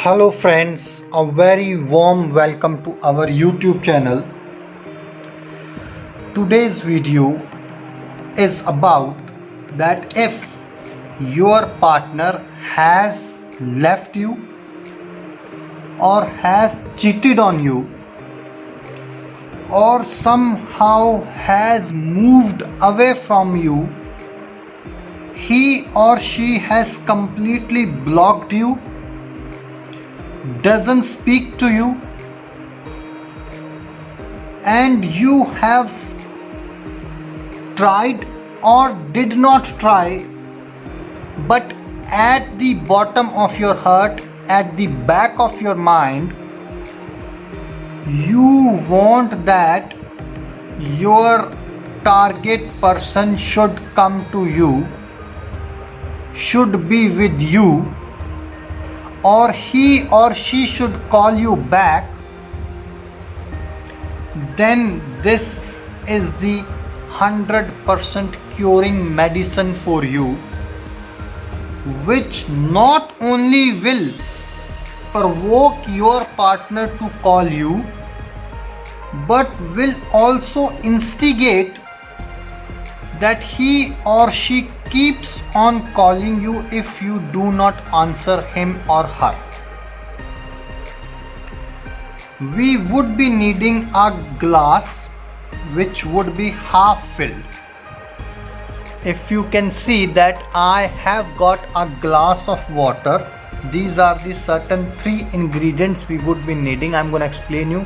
Hello friends, a very warm welcome to our YouTube channel. Today's video is about that if your partner has left you or has cheated on you or somehow has moved away from you, he or she has completely blocked you, doesn't speak to you, and you have tried or did not try, but at the bottom of your heart, at the back of your mind, you want that your target person should come to you, should be with you, or he or she should call you back, then this is the 100% curing medicine for you, which not only will provoke your partner to call you, but will also instigate that he or she keeps on calling you if you do not answer him or her. We would be needing a glass which would be half filled. If you can see that I have got a glass of water, these are the certain 3 ingredients we would be needing. I'm going to explain you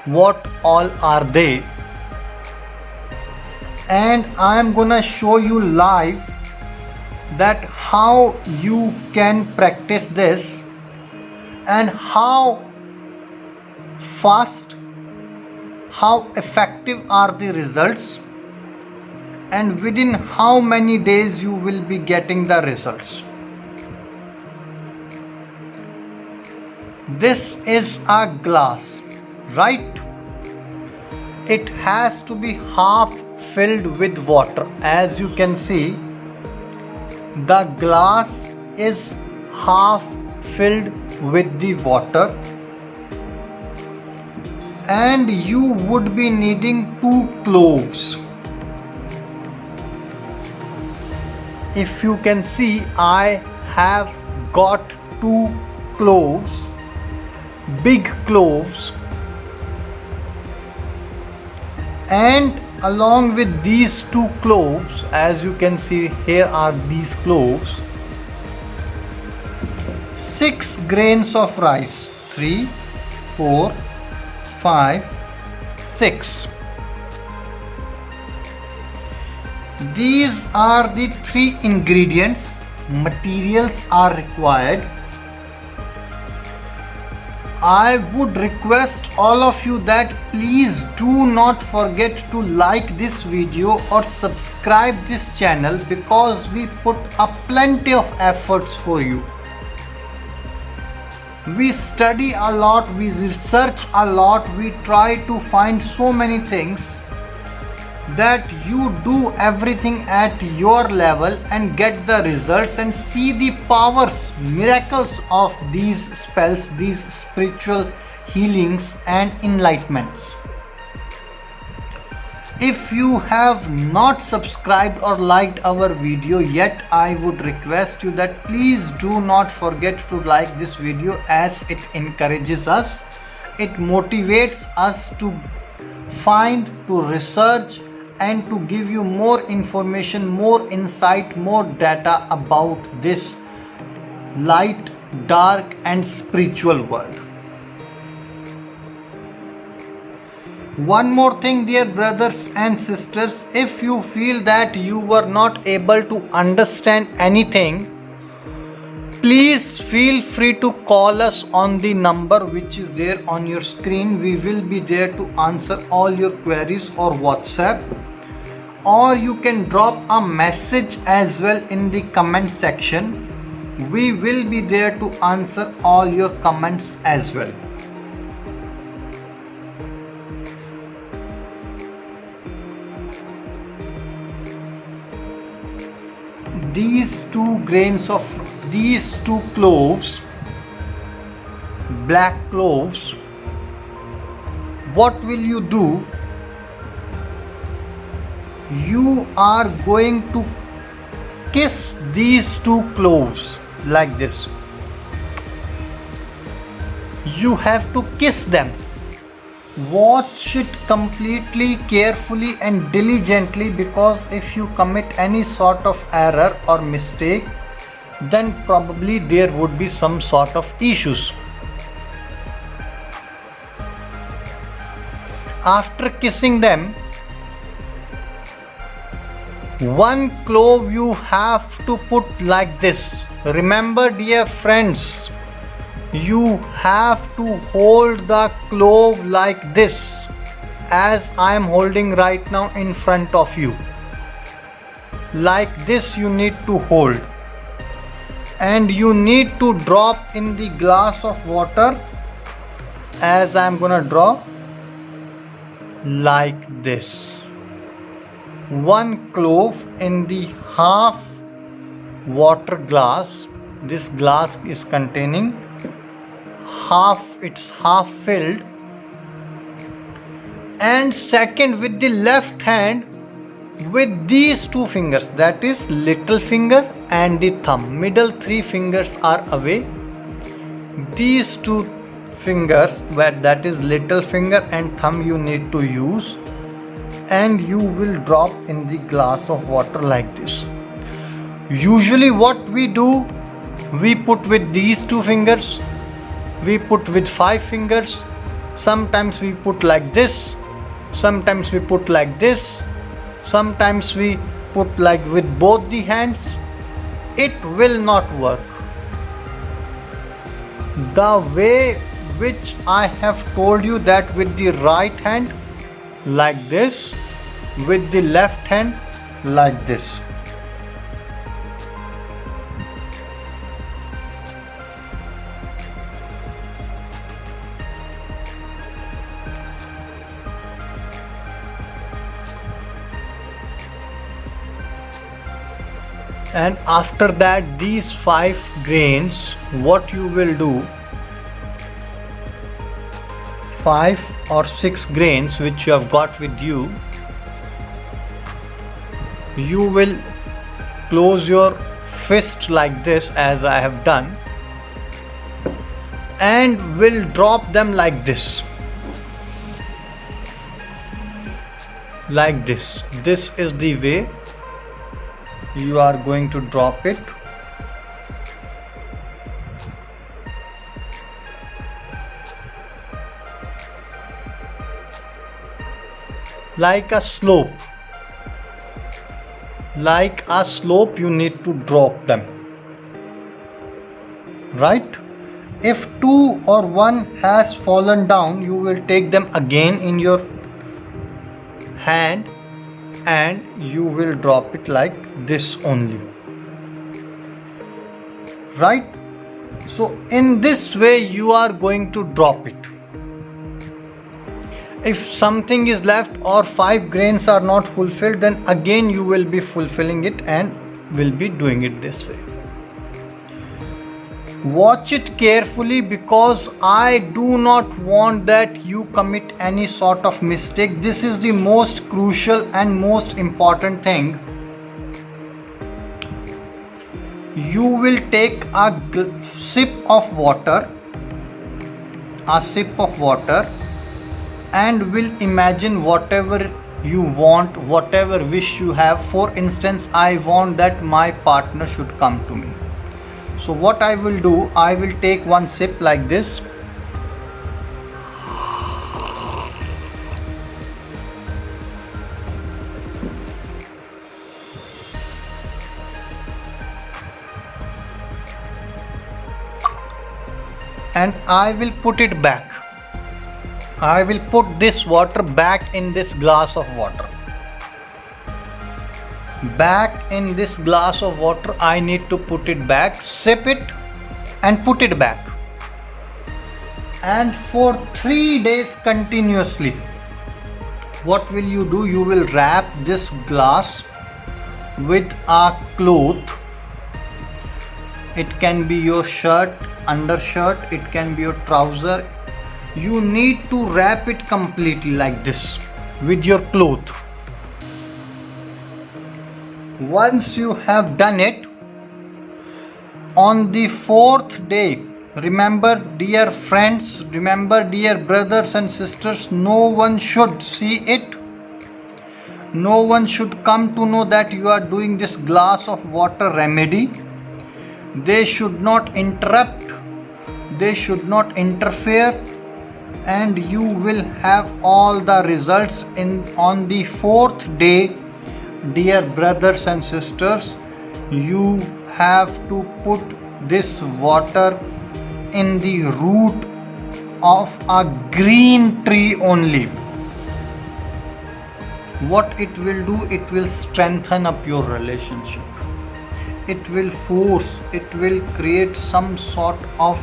what all are they, and I am gonna show you live that how you can practice this and how fast, how effective are the results, and within how many days you will be getting the results. This is a glass, right? It has to be half filled with water. As you can see, the glass is half filled with the water, and you would be needing 2 cloves. If you can see, I have got 2 cloves, big cloves, and along with these 2 cloves, as you can see, here are these cloves, 6 grains of rice, 3, 4, 5, 6. These are the 3 ingredients. Materials are required. I would request all of you that please do not forget to like this video or subscribe this channel, because we put up plenty of efforts for you. We study a lot, we research a lot, we try to find so many things that you do everything at your level and get the results and see the powers, miracles of these spells, these spiritual healings and enlightenments. If you have not subscribed or liked our video yet, I would request you that please do not forget to like this video, as it encourages us, it motivates us to find, to research, and to give you more information, more insight, more data about this light, dark and spiritual world. One more thing, dear brothers and sisters, if you feel that you were not able to understand anything, please feel free to call us on the number which is there on your screen. We will be there to answer all your queries, or WhatsApp, or you can drop a message as well in the comment section. We will be there to answer all your comments as well. These 2 cloves black cloves, what will you do? You are going to kiss these 2 cloves like this. You have to kiss them. Watch it completely, carefully and diligently, because if you commit any sort of error or mistake, then probably there would be some sort of issues. After kissing them, 1 clove you have to put like this. Remember, dear friends, you have to hold the clove like this, as I am holding right now in front of you. Like this you need to hold, and you need to drop in the glass of water, as I am gonna draw like this. 1 clove in the half water glass. This glass is containing half, it's half filled. And second, with the left hand, with these 2 fingers, that is little finger and the thumb, middle 3 fingers are away. These 2 fingers, where that is little finger and thumb, you need to use, and you will drop in the glass of water like this. Usually what we do, we put with these 2 fingers, we put with 5 fingers, sometimes we put like this, sometimes we put like this, sometimes we put like with both the hands. It will not work. The way which I have told you, that with the right hand like this, with the left hand like this. And after that, these 5 grains, what you will do, 5 or 6 grains which you have got with you, you will close your fist like this, as I have done, and will drop them like this. Like this. This is the way you are going to drop it. Like a slope. Like a slope, you need to drop them. Right? If 2 or 1 has fallen down, you will take them again in your hand and you will drop it like this only. Right? So in this way you are going to drop it. If something is left or 5 grains are not fulfilled, then again you will be fulfilling it and will be doing it this way. Watch it carefully, because I do not want that you commit any sort of mistake. This is the most crucial and most important thing. You will take a sip of water, and will imagine whatever you want, whatever wish you have. For instance, I want that my partner should come to me. So what I will do, I will take 1 sip like this. And I will put it back. I will put this water back in this glass of water. Back in this glass of water, I need to put it back, sip it and put it back. And for 3 days continuously, what will you do? You will wrap this glass with a cloth. It can be your shirt, undershirt, it can be your trouser. You need to wrap it completely like this with your cloth. Once you have done it, on the fourth day, remember dear friends, remember dear brothers and sisters, no one should see it. No one should come to know that you are doing this glass of water remedy. They should not interrupt, they should not interfere, and you will have all the results on the fourth day. Dear brothers and sisters, you have to put this water in the root of a green tree only. What it will do, it will strengthen up your relationship. It will force, it will create some sort of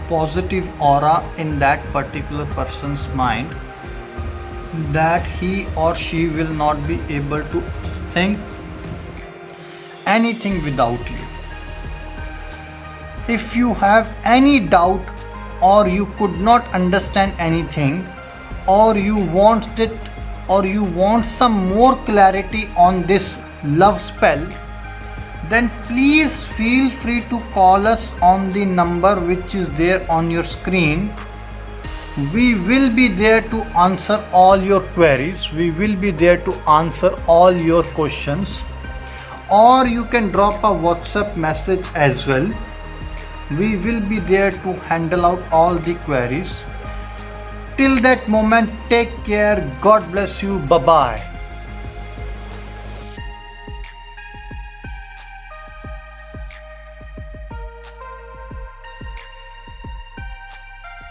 positive aura in that particular person's mind, that he or she will not be able to think anything without you. If you have any doubt, or you could not understand anything, or you want some more clarity on this love spell, then please feel free to call us on the number which is there on your screen. We will be there to answer all your queries. We will be there to answer all your questions. Or you can drop a WhatsApp message as well. We will be there to handle out all the queries. Till that moment, take care. God bless you. Bye bye.